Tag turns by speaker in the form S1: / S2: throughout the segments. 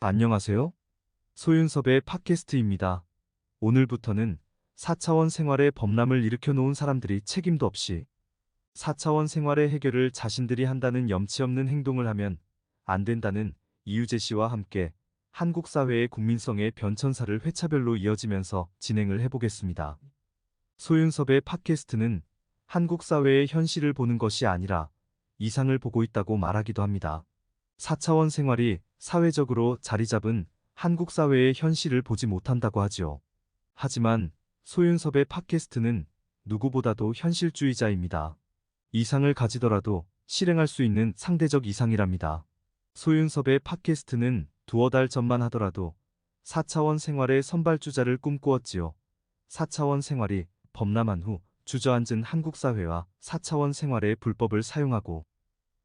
S1: 안녕하세요. 소윤섭의 팟캐스트입니다. 오늘부터는 4차원 생활의 범람을 일으켜 놓은 사람들이 책임도 없이 4차원 생활의 해결을 자신들이 한다는 염치 없는 행동을 하면 안 된다는 이유재 씨와 함께 한국 사회의 국민성의 변천사를 회차별로 이어지면서 진행을 해보겠습니다. 소윤섭의 팟캐스트는 한국 사회의 현실을 보는 것이 아니라 이상을 보고 있다고 말하기도 합니다. 4차원 생활이 사회적으로 자리 잡은 한국 사회의 현실을 보지 못한다고 하지요. 하지만 소윤섭의 팟캐스트는 누구보다도 현실주의자입니다. 이상을 가지더라도 실행할 수 있는 상대적 이상이랍니다. 소윤섭의 팟캐스트는 두어 달 전만 하더라도 4차원 생활의 선발주자를 꿈꾸었지요. 4차원 생활이 범람한 후 주저앉은 한국 사회와 4차원 생활의 불법을 사용하고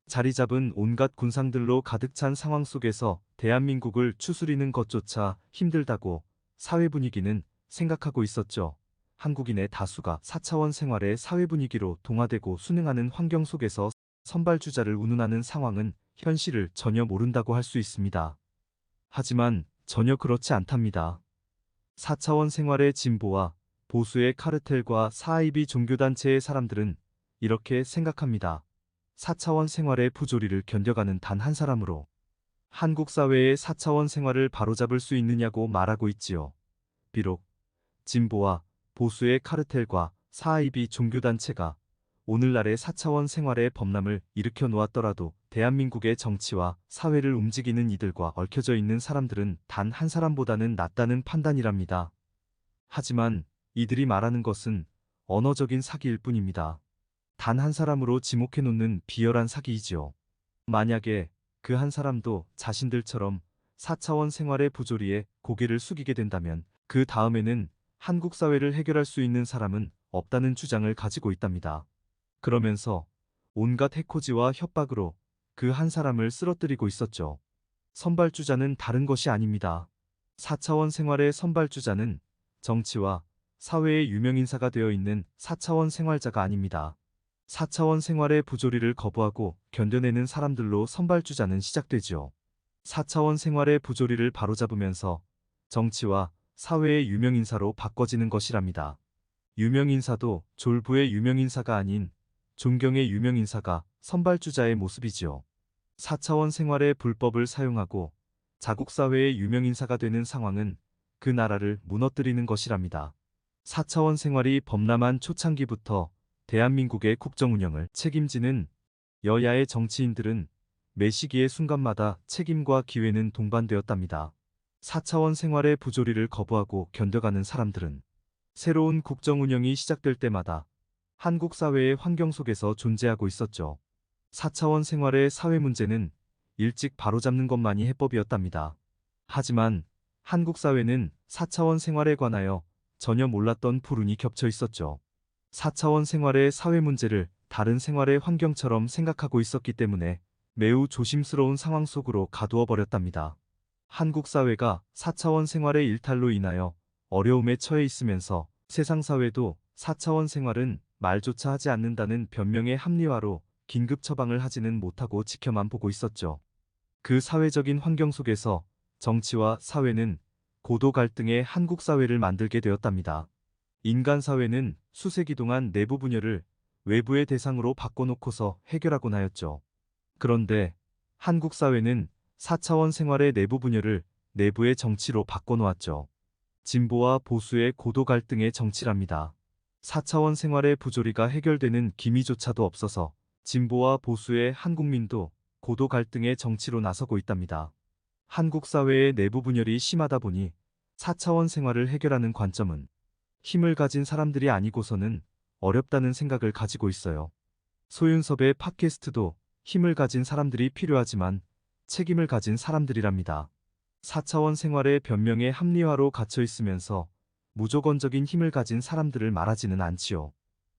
S1: 자리 잡은 온갖 군상들로 가득 찬 상황 속에서 대한민국을 추스리는 것조차 힘들다고 사회 분위기는 생각하고 있었죠. 한국인의 다수가 4차원 생활의 사회 분위기로 동화되고 순응하는 환경 속에서 선발주자를 운운하는 상황은 현실을 전혀 모른다고 할 수 있습니다. 하지만 전혀 그렇지 않답니다. 4차원 생활의 진보와 보수의 카르텔과 사이비 종교단체의 사람들은 이렇게 생각합니다. 4차원 생활의 부조리를 견뎌가는 단 한 사람으로 한국 사회의 4차원 생활을 바로잡을 수 있느냐고 말하고 있지요. 비록 진보와 보수의 카르텔과 사이비 종교단체가 오늘날의 4차원 생활의 범람을 일으켜 놓았더라도 대한민국의 정치와 사회를 움직이는 이들과 얽혀져 있는 사람들은 단 한 사람보다는 낫다는 판단이랍니다. 하지만 이들이 말하는 것은 언어적인 사기일 뿐입니다. 단 한 사람으로 지목해 놓는 비열한 사기이지요. 만약에 그 한 사람도 자신들처럼 4차원 생활의 부조리에 고개를 숙이게 된다면 그 다음에는 한국 사회를 해결할 수 있는 사람은 없다는 주장을 가지고 있답니다. 그러면서 온갖 해코지와 협박으로 그 한 사람을 쓰러뜨리고 있었죠. 선발주자는 다른 것이 아닙니다. 4차원 생활의 선발주자는 정치와 사회의 유명인사가 되어 있는 4차원 생활자가 아닙니다. 4차원 생활의 부조리를 거부하고 견뎌내는 사람들로 선발주자는 시작되지요. 4차원 생활의 부조리를 바로잡으면서 정치와 사회의 유명인사로 바꿔지는 것이랍니다. 유명인사도 졸부의 유명인사가 아닌 존경의 유명인사가 선발주자의 모습이지요. 4차원 생활의 불법을 사용하고 자국사회의 유명인사가 되는 상황은 그 나라를 무너뜨리는 것이랍니다. 4차원 생활이 범람한 초창기부터 대한민국의 국정 운영을 책임지는 여야의 정치인들은 매 시기의 순간마다 책임과 기회는 동반되었답니다. 4차원 생활의 부조리를 거부하고 견뎌가는 사람들은 새로운 국정 운영이 시작될 때마다 한국 사회의 환경 속에서 존재하고 있었죠. 4차원 생활의 사회 문제는 일찍 바로잡는 것만이 해법이었답니다. 하지만 한국 사회는 4차원 생활에 관하여 전혀 몰랐던 푸른이 겹쳐 있었죠. 4차원 생활의 사회 문제를 다른 생활의 환경처럼 생각하고 있었기 때문에 매우 조심스러운 상황 속으로 가두어 버렸답니다. 한국 사회가 4차원 생활의 일탈로 인하여 어려움에 처해 있으면서 세상 사회도 4차원 생활은 말조차 하지 않는다는 변명의 합리화로 긴급 처방을 하지는 못하고 지켜만 보고 있었죠. 그 사회적인 환경 속에서 정치와 사회는 고도 갈등의 한국 사회를 만들게 되었답니다. 인간 사회는 수세기 동안 내부 분열을 외부의 대상으로 바꿔놓고서 해결하곤 하였죠. 그런데 한국 사회는 4차원 생활의 내부 분열을 내부의 정치로 바꿔놓았죠. 진보와 보수의 고도 갈등의 정치랍니다. 4차원 생활의 부조리가 해결되는 기미조차도 없어서 진보와 보수의 한국민도 고도 갈등의 정치로 나서고 있답니다. 한국 사회의 내부 분열이 심하다 보니 4차원 생활을 해결하는 관점은 힘을 가진 사람들이 아니고서는 어렵다는 생각을 가지고 있어요. 소윤섭의 팟캐스트도 힘을 가진 사람들이 필요하지만 책임을 가진 사람들이랍니다. 4차원 생활의 변명의 합리화로 갇혀 있으면서 무조건적인 힘을 가진 사람들을 말하지는 않지요.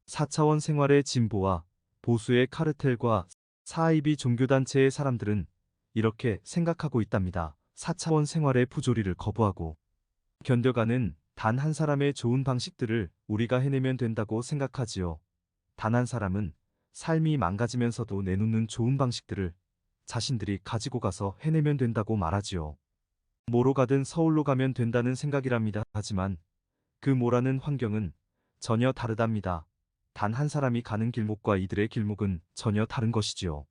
S1: 4차원 생활의 진보와 보수의 카르텔과 사이비 종교단체의 사람들은 이렇게 생각하고 있답니다. 4차원 생활의 부조리를 거부하고 견뎌가는 단 한 사람의 좋은 방식들을 우리가 해내면 된다고 생각하지요. 단 한 사람은 삶이 망가지면서도 내놓는 좋은 방식들을 자신들이 가지고 가서 해내면 된다고 말하지요. 뭐로 가든 서울로 가면 된다는 생각이랍니다. 하지만 그 뭐라는 환경은 전혀 다르답니다. 단 한 사람이 가는 길목과 이들의 길목은 전혀 다른 것이지요.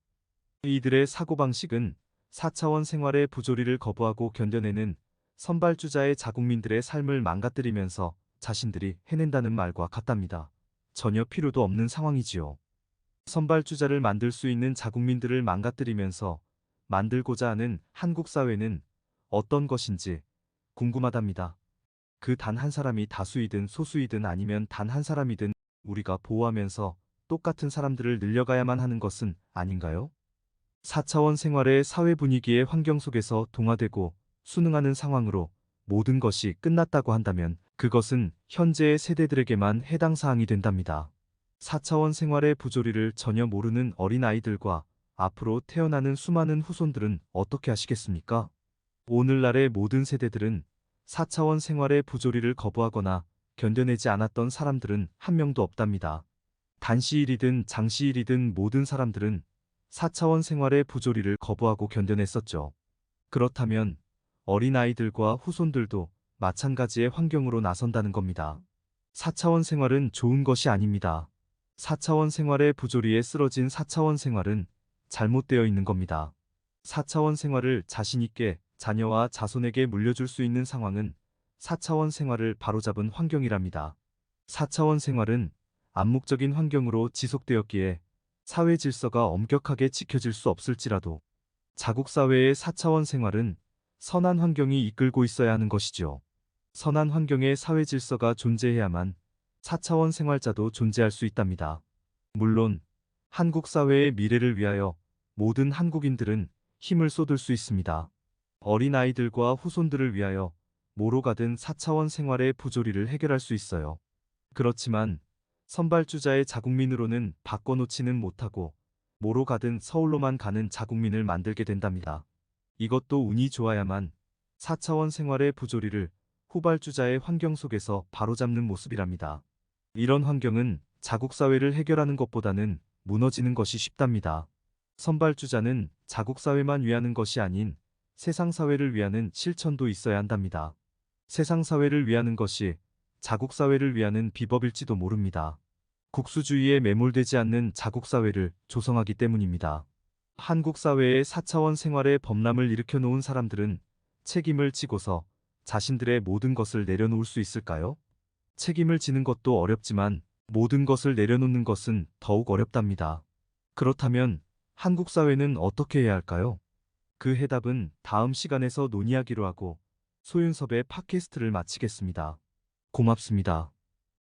S1: 이들의 사고방식은 4차원 생활의 부조리를 거부하고 견뎌내는 선발주자의 자국민들의 삶을 망가뜨리면서 자신들이 해낸다는 말과 같답니다. 전혀 필요도 없는 상황이지요. 선발주자를 만들 수 있는 자국민들을 망가뜨리면서 만들고자 하는 한국 사회는 어떤 것인지 궁금하답니다. 그 단 한 사람이 다수이든 소수이든 아니면 단 한 사람이든 우리가 보호하면서 똑같은 사람들을 늘려가야만 하는 것은 아닌가요? 4차원 생활의 사회 분위기의 환경 속에서 동화되고 순응하는 상황으로 모든 것이 끝났다고 한다면 그것은 현재의 세대들에게만 해당 사항이 된답니다. 4차원 생활의 부조리를 전혀 모르는 어린아이들과 앞으로 태어나는 수많은 후손들은 어떻게 하시겠습니까? 오늘날의 모든 세대들은 4차원 생활의 부조리를 거부하거나 견뎌내지 않았던 사람들은 한 명도 없답니다. 단시일이든 장시일이든 모든 사람들은 4차원 생활의 부조리를 거부하고 견뎌냈었죠. 그렇다면 어린아이들과 후손들도 마찬가지의 환경으로 나선다는 겁니다. 4차원 생활은 좋은 것이 아닙니다. 4차원 생활의 부조리에 쓰러진 4차원 생활은 잘못되어 있는 겁니다. 4차원 생활을 자신있게 자녀와 자손에게 물려줄 수 있는 상황은 4차원 생활을 바로잡은 환경이랍니다. 4차원 생활은 암묵적인 환경으로 지속되었기에 사회 질서가 엄격하게 지켜질 수 없을지라도 자국사회의 4차원 생활은 선한 환경이 이끌고 있어야 하는 것이죠. 선한 환경의 사회 질서가 존재해야만 4차원 생활자도 존재할 수 있답니다. 물론 한국 사회의 미래를 위하여 모든 한국인들은 힘을 쏟을 수 있습니다. 어린아이들과 후손들을 위하여 뭐로 가든 4차원 생활의 부조리를 해결할 수 있어요. 그렇지만 선발주자의 자국민으로는 바꿔놓지는 못하고 뭐로 가든 서울로만 가는 자국민을 만들게 된답니다. 이것도 운이 좋아야만 4차원 생활의 부조리를 후발주자의 환경 속에서 바로잡는 모습이랍니다. 이런 환경은 자국사회를 해결하는 것보다는 무너지는 것이 쉽답니다. 선발주자는 자국사회만 위하는 것이 아닌 세상사회를 위하는 실천도 있어야 한답니다. 세상사회를 위하는 것이 자국사회를 위하는 비법일지도 모릅니다. 국수주의에 매몰되지 않는 자국사회를 조성하기 때문입니다. 한국 사회의 4차원 생활의 범람을 일으켜 놓은 사람들은 책임을 지고서 자신들의 모든 것을 내려놓을 수 있을까요? 책임을 지는 것도 어렵지만 모든 것을 내려놓는 것은 더욱 어렵답니다. 그렇다면 한국 사회는 어떻게 해야 할까요? 그 해답은 다음 시간에서 논의하기로 하고 소윤섭의 팟캐스트를 마치겠습니다. 고맙습니다.